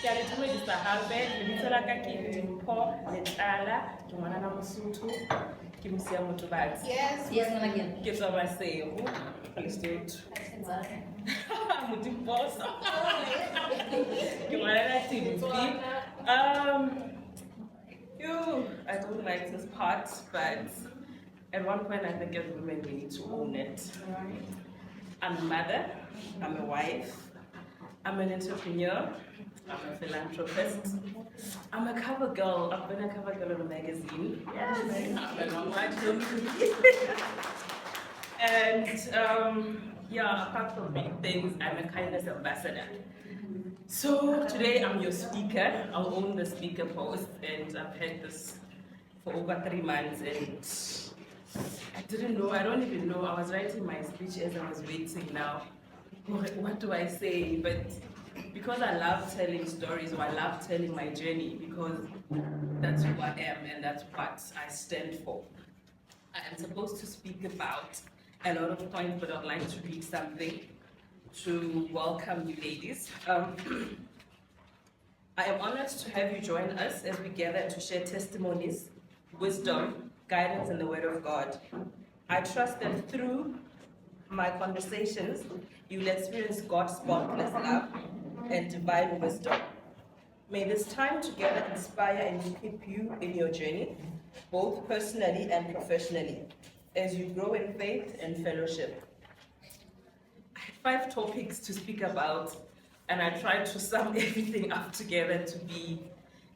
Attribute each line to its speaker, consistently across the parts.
Speaker 1: Ke a le dumedisa gape lebitso la ka ke Dimpho Letlala ke ngwanana Mosotho ke mosia Motobatsi
Speaker 2: Yes, Managan.
Speaker 1: ke tswa Masego Lesotho Modimposo ke ngwanana Timpi. I don't like this part, but at one point I think as women we need to own it. I'm a mother, I'm a wife, I'm an entrepreneur, I'm a philanthropist, I'm a cover girl. I've been a cover girl in a magazine. Yes. I'm an online and yeah, apart from big things, I'm a kindness ambassador. So today I'm your speaker. I'll own the speaker post, and I've had this for over 3 months, and I didn't know, I don't even know. I was writing my speech as I was waiting now. What do I say? But because I love telling stories, or I love telling my journey, because that's who I am and that's what I stand for. I am supposed to speak about a lot of points, but I'd like to read something to welcome you ladies. I am honored to have you join us as we gather to share testimonies, wisdom, guidance, and the Word of God. I trust that through my conversations, you'll experience God's boundless love and divine wisdom. May this time together inspire and equip you in your journey, both personally and professionally, as you grow in faith and fellowship. I had 5 topics to speak about, and I tried to sum everything up together to be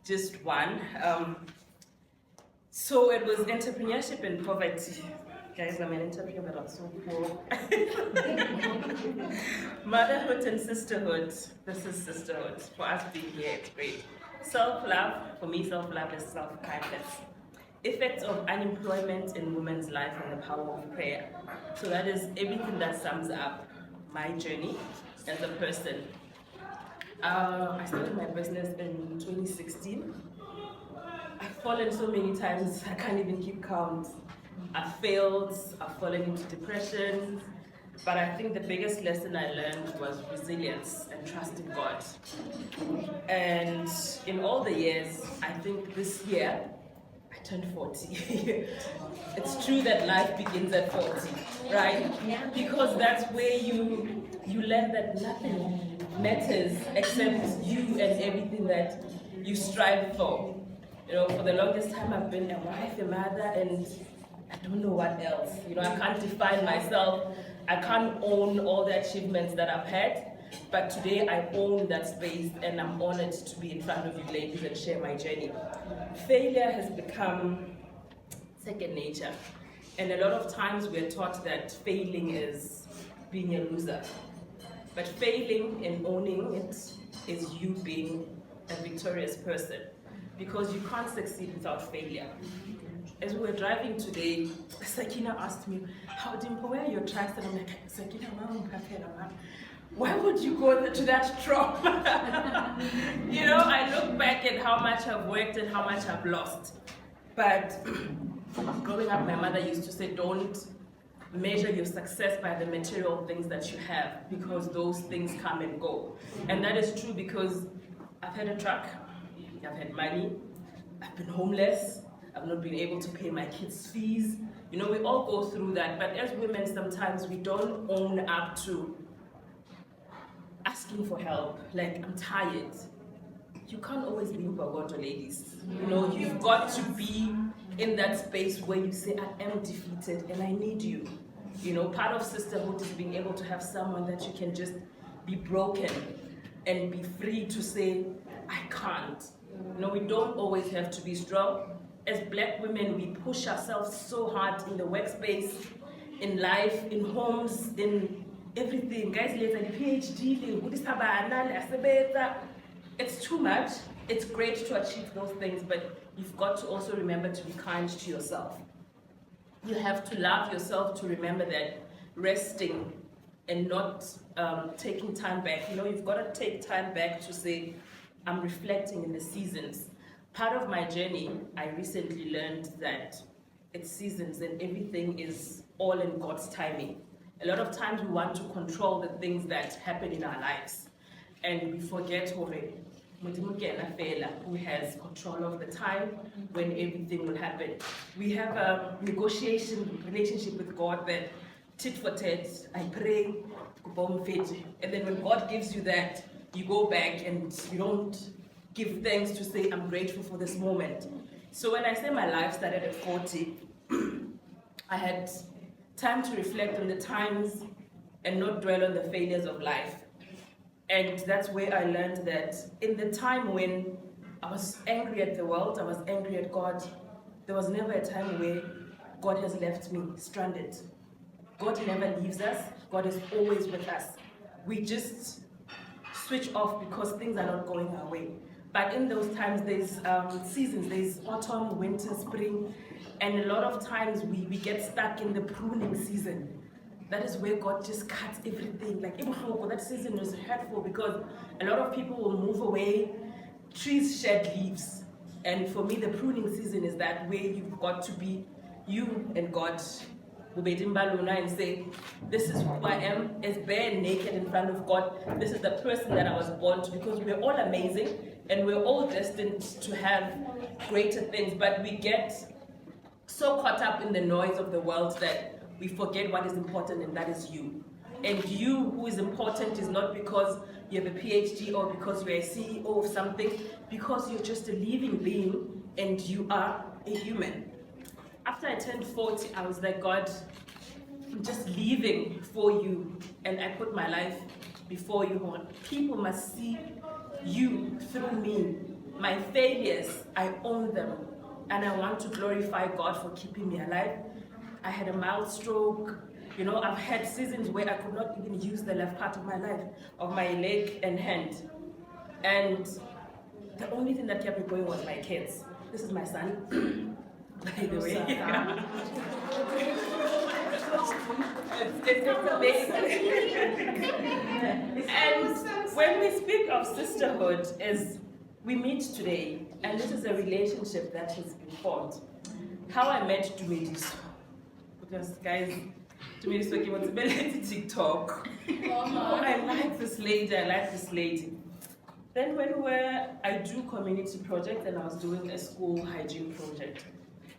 Speaker 1: just one. So it was entrepreneurship and poverty. Guys, I'm an entrepreneur, but I'm so poor. Motherhood and sisterhood. This is sisterhood. For us being here, it's great. Self-love. For me, self-love is self-kindness. Effects of unemployment in women's life and the power of prayer. So that is everything that sums up my journey as a person. I started my business in 2016. I've fallen so many times, I can't even keep count. I've failed, I've fallen into depression, but I think the biggest lesson I learned was resilience and trusting God. And in all the years, I think this year, I turned 40. It's true that life begins at 40, right? Because that's where you learn that nothing matters except you and everything that you strive for. You know, for the longest time I've been a wife, a mother, and I don't know what else. You know, I can't define myself. I can't own all the achievements that I've had. But today I own that space, and I'm honored to be in front of you ladies and share my journey. Failure has become second nature. And a lot of times we're taught that failing is being a loser. But failing and owning it is you being a victorious person. Because you can't succeed without failure. As we were driving today, Sakina asked me, "How Dimpo, where are your tracks?" And I'm like, "Sakina, why would you go to that trauma?" You know, I look back at how much I've worked and how much I've lost. But growing up, my mother used to say, don't measure your success by the material things that you have, because those things come and go. And that is true, because I've had a truck, I've had money, I've been homeless, I've not been able to pay my kids' fees. You know, we all go through that, but as women, sometimes we don't own up to asking for help. Like, I'm tired. You can't always be Mbagoto, ladies. You know, you've got to be in that space where you say, I am defeated and I need you. You know, part of sisterhood is being able to have someone that you can just be broken and be free to say, I can't. You know, we don't always have to be strong. As Black women, we push ourselves so hard in the workspace, in life, in homes, in everything. Guys, let's a PhD, it's too much. It's great to achieve those things, but you've got to also remember to be kind to yourself. You have to love yourself to remember that resting and not taking time back. You know, you've got to take time back to say, I'm reflecting in the seasons. Part of my journey, I recently learned that it's seasons and everything is all in God's timing. A lot of times we want to control the things that happen in our lives. and we forget who has control of the time when everything will happen. We have a negotiation relationship with God that tit for tat, I pray, and then when God gives you that, you go back and you don't give thanks to say, I'm grateful for this moment. So when I say my life started at 40, I had time to reflect on the times and not dwell on the failures of life. And that's where I learned that in the time when I was angry at the world, I was angry at God, there was never a time where God has left me stranded. God never leaves us. God is always with us. We just switch off because things are not going our way. But in those times, there's seasons, there's autumn, winter, spring, and a lot of times we get stuck in the pruning season. That is where God just cuts everything. Like, that season is hurtful because a lot of people will move away, trees shed leaves. And for me, the pruning season is that where you've got to be you and God. And say, this is who I am, as bare and naked in front of God. This is the person that I was born to, because we're all amazing and we're all destined to have greater things, but we get so caught up in the noise of the world that we forget what is important, and that is you. And you who is important is not because you have a PhD or because you're a CEO of something, because you're just a living being and you are a human. After I turned 40, I was like, God, I'm just living for you, and I put my life before you. People must see you through me. My failures, I own them, and I want to glorify God for keeping me alive. I had a mild stroke. You know, I've had seasons where I could not even use the left part of my life, of my leg and hand. And the only thing that kept me going was my kids. This is my son. By the way, it's amazing. And when we speak of sisterhood, is we meet today, and this is a relationship that has been formed. How I met Dumediso, because guys, Dumediso came on to TikTok. Oh, I like this lady. Then I do community project, and I was doing a school hygiene project.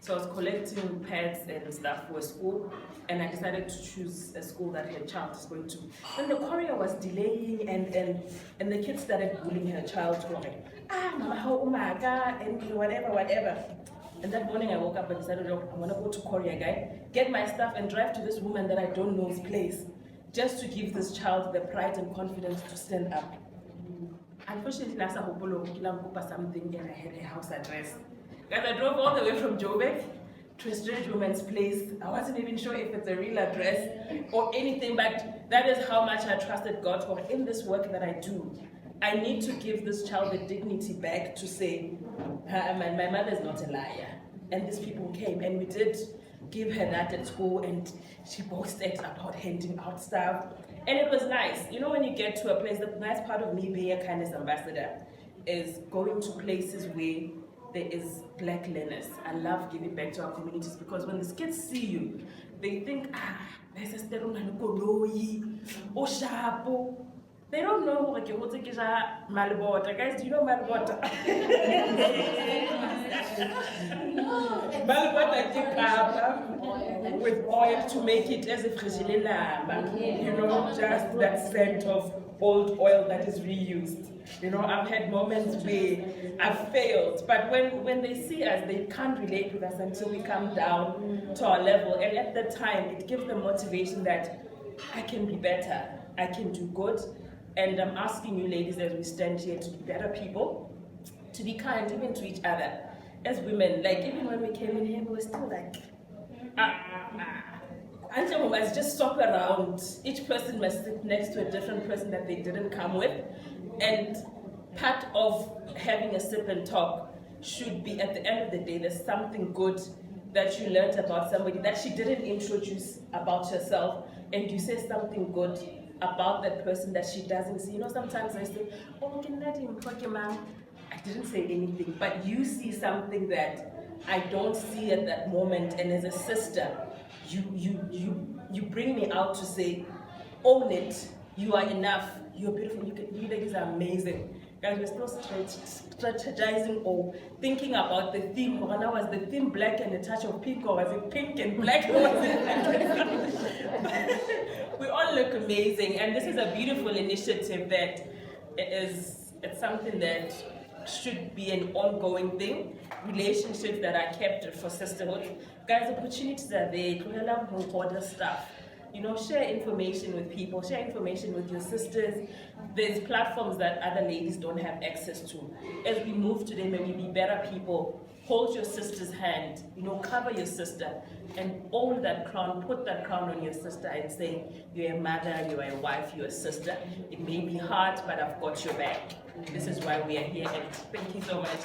Speaker 1: So I was collecting pads and stuff for a school, and I decided to choose a school that her child is going to. Then the courier was delaying, and the kids started bullying her child, going, mama, oh my God, and whatever. And that morning I woke up and decided, I want to go to courier guy, get my stuff and drive to this woman that I don't know's place, just to give this child the pride and confidence to stand up. Unfortunately, Nasa Hopolo Kilamkupa something, and I had a house address. Guys, I drove all the way from Joburg to a strange woman's place. I wasn't even sure if it's a real address or anything, but that is how much I trusted God for in this work that I do. I need to give this child the dignity back to say, my mother is not a liar. And these people came, and we did give her that at school, and she boasted about handing out stuff. And it was nice. You know, when you get to a place, the nice part of me being a kindness ambassador is going to places where there is black learners. I love giving back to our communities, because when these kids see you, they think, there's a Oshapo. They don't know who Malbota. Guys, do you know Malbota? Malbota kikapa with oil to make it as if you know, just that scent of old oil that is reused. You know, I've had moments where I've failed, but when they see us, they can't relate with us until we come down to our level. And at that time, it gives them motivation that I can be better, I can do good. And I'm asking you ladies as we stand here to be better people, to be kind even to each other. As women, like even when we came in here, we were still like, Until we must just swap around. Each person must sit next to a different person that they didn't come with. And part of having a sip and talk should be, at the end of the day, there's something good that you learned about somebody that she didn't introduce about herself, and you say something good about that person that she doesn't see. You know, sometimes I say, oh, I didn't say anything, but you see something that I don't see at that moment, and as a sister, you bring me out to say, own it, you are enough, you're beautiful, you ladies are amazing. Guys, we're still strategizing or thinking about the theme. Now, was the theme black and a touch of pink, or was it pink and black? Or was it we all look amazing, and this is a beautiful initiative that it's something that should be an ongoing thing. Relationships that are kept for sisterhood. Guys, opportunities are there. Order stuff. You know, share information with people, share information with your sisters. There's platforms that other ladies don't have access to. As we move today, may we be better people. Hold your sister's hand, you know, cover your sister, and own that crown, put that crown on your sister and say, you're a mother, you're a wife, you're a sister. It may be hard, but I've got your back. This is why we are here, and thank you so much.